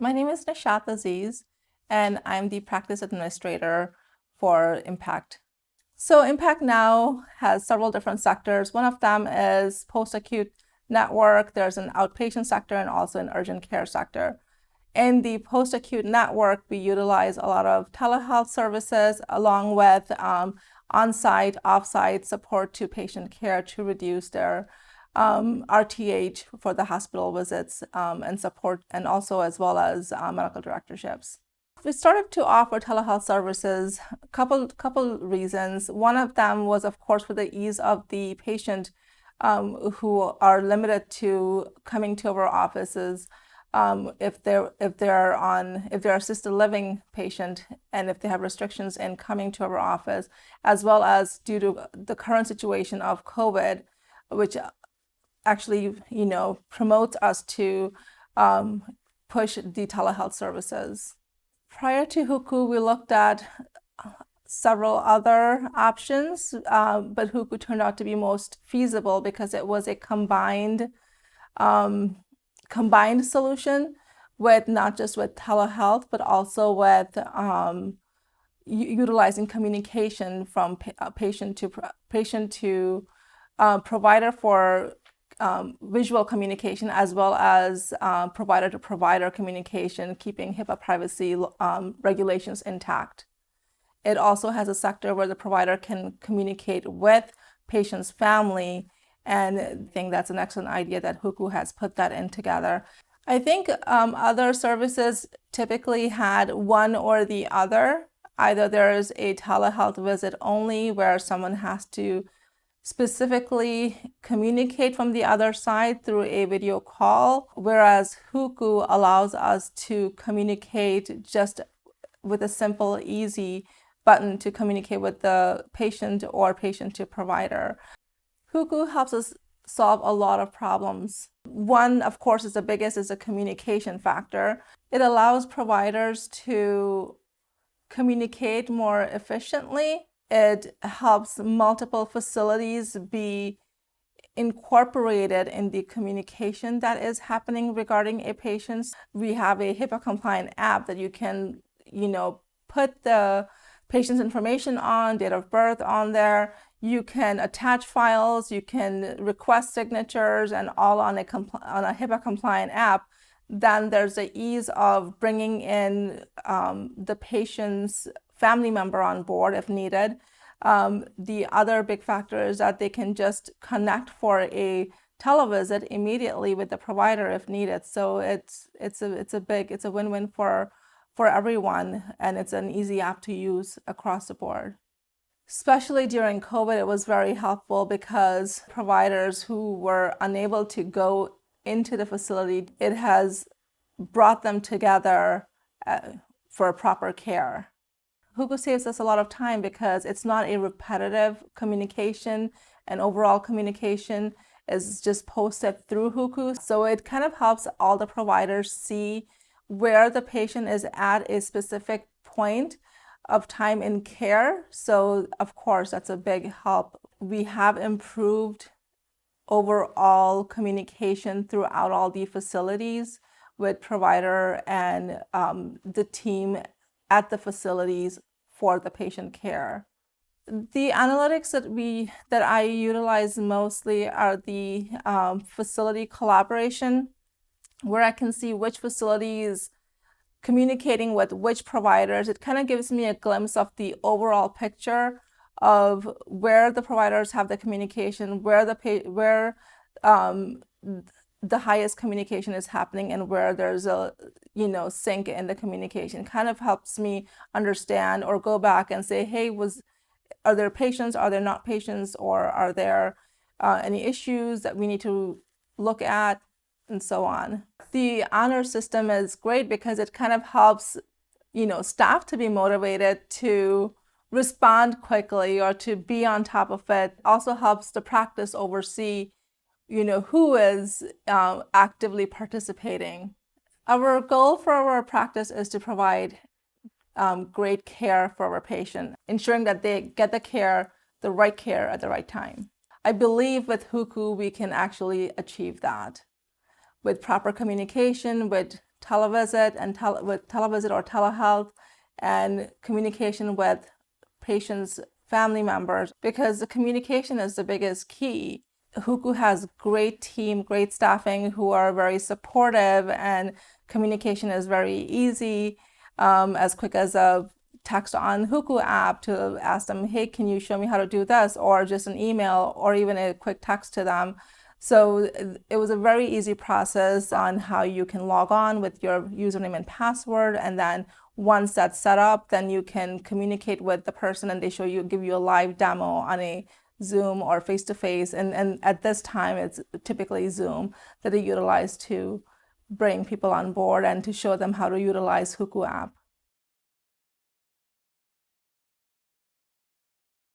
My name is Nishat Aziz, and I'm the practice administrator for IMMPACT. So IMMPACT now has several different sectors. One of them is post-acute network. There's an outpatient sector and also an urgent care sector. In the post-acute network, we utilize a lot of telehealth services along with on-site, off-site support to patient care to reduce their RTH for the hospital visits and support, and also as well as medical directorships. We started to offer telehealth services couple reasons. One of them was, of course, for the ease of the patient who are limited to coming to our offices. If they're assisted living patient and if they have restrictions in coming to our office, as well as due to the current situation of COVID, which actually, promotes us to push the telehealth services. Prior to Hucu, we looked at several other options, but Hucu turned out to be most feasible because it was a combined solution with not just with telehealth, but also with utilizing communication from patient to provider for visual communication, as well as provider to provider communication, keeping HIPAA privacy regulations intact. It also has a sector where the provider can communicate with patient's family, and I think that's an excellent idea that Hucu has put that in together. I think other services typically had one or the other. Either there's a telehealth visit only where someone has to specifically communicate from the other side through a video call, whereas Hucu allows us to communicate just with a simple, easy button to communicate with the patient or patient to provider. Hucu helps us solve a lot of problems. One, of course, is the biggest, is a communication factor. It allows providers to communicate more efficiently. It helps multiple facilities be incorporated in the communication that is happening regarding a patient. We have a HIPAA compliant app that you can, put the patient's information on, date of birth on there. You can attach files, you can request signatures, and all on a HIPAA compliant app. Then there's the ease of bringing in the patient's family member on board if needed. The other big factor is that they can just connect for a televisit immediately with the provider if needed. So it's a win-win for everyone, and it's an easy app to use across the board. Especially during COVID, it was very helpful because providers who were unable to go into the facility, it has brought them together for proper care. Hucu saves us a lot of time because it's not a repetitive communication, and overall communication is just posted through Hucu. So it kind of helps all the providers see where the patient is at a specific point of time in care. So of course, that's a big help. We have improved overall communication throughout all the facilities with provider and the team at the facilities for the patient care. The analytics that I utilize mostly are the facility collaboration, where I can see which facilities communicating with which providers. It kind of gives me a glimpse of the overall picture of where the providers have the communication, where the highest communication is happening, and where there's a sync in the communication. Kind of helps me understand or go back and say, hey, are there patients, are there not patients, or are there any issues that we need to look at, and so on. The honor system is great because it kind of helps staff to be motivated to respond quickly or to be on top of it. Also helps the practice oversee who is actively participating. Our goal for our practice is to provide great care for our patient, ensuring that they get the right care at the right time. I believe with Hucu we can actually achieve that with proper communication, with televisit and with televisit or telehealth, and communication with patients' family members, because the communication is the biggest key. Hucu has great team, great staffing who are very supportive, and communication is very easy, as quick as a text on Hucu app to ask them, hey, can you show me how to do this? Or just an email or even a quick text to them. So it was a very easy process on how you can log on with your username and password. And then once that's set up, then you can communicate with the person and they give you a live demo on a Zoom or face-to-face. And at this time, it's typically Zoom that they utilize to bring people on board and to show them how to utilize Hucu app.